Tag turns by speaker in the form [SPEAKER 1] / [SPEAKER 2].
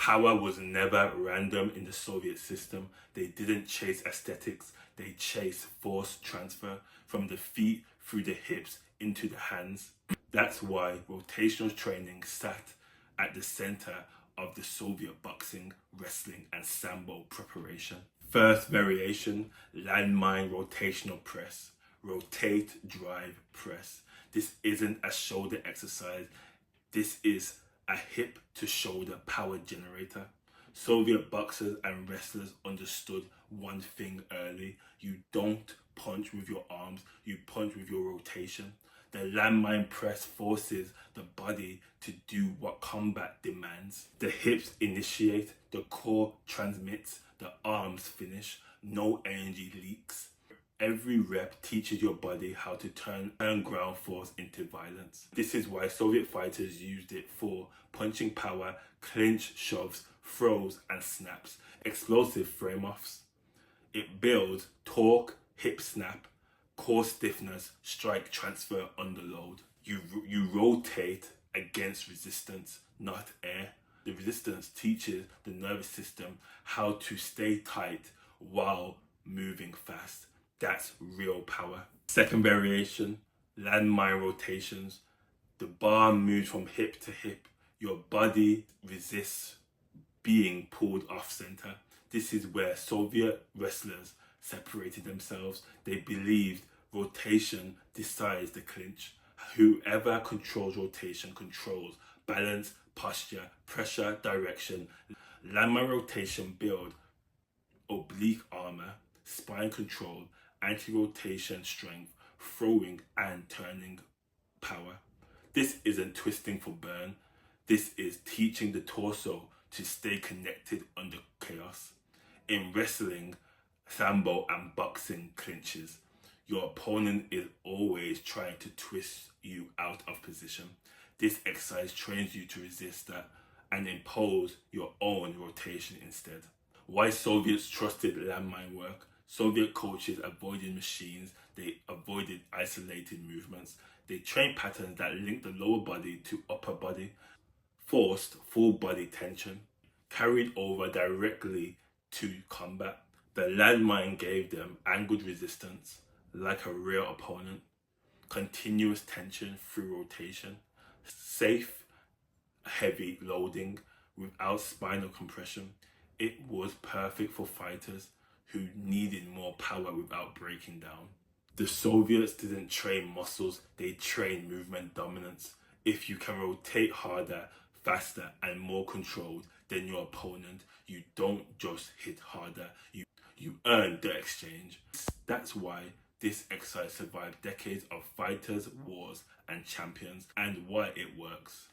[SPEAKER 1] Power was never random in the Soviet system. They didn't chase aesthetics, they chased force transfer from the feet through the hips into the hands. That's why rotational training sat at the center of the Soviet boxing, wrestling and Sambo preparation. First variation, landmine rotational press. Rotate, drive, press. This isn't a shoulder exercise. This is a hip to shoulder power generator. Soviet boxers and wrestlers understood one thing early. You don't punch with your arms, you punch with your rotation. The landmine press forces the body to do what combat demands. The hips initiate, the core transmits, the arms finish, no energy leaks. Every rep teaches your body how to turn ground force into violence. This is why Soviet fighters used it for punching power, clinch shoves, throws and snaps, explosive frame-offs. It builds torque, hip snap, core stiffness, strike transfer under load. You rotate against resistance, not air. The resistance teaches the nervous system how to stay tight while moving fast. That's real power. Second variation, landmine rotations. The bar moves from hip to hip. Your body resists being pulled off center. This is where Soviet wrestlers separated themselves. They believed rotation decides the clinch. Whoever controls rotation controls balance, posture, pressure, direction. Landmine rotation build oblique armor, spine control, anti-rotation strength, throwing and turning power. This isn't twisting for burn. This is teaching the torso to stay connected under chaos. In wrestling, Sambo and boxing clinches, your opponent is always trying to twist you out of position. This exercise trains you to resist that and impose your own rotation instead. Why Soviets trusted landmine work? Soviet coaches avoided machines, they avoided isolated movements, they trained patterns that linked the lower body to upper body, forced full body tension, carried over directly to combat. The landmine gave them angled resistance, like a real opponent, continuous tension through rotation, safe, heavy loading without spinal compression. It was perfect for fighters who needed more power without breaking down. The Soviets didn't train muscles, they trained movement dominance. If you can rotate harder, faster and more controlled than your opponent, you don't just hit harder, you earn the exchange. That's why this exercise survived decades of fighters, wars and champions, and why it works.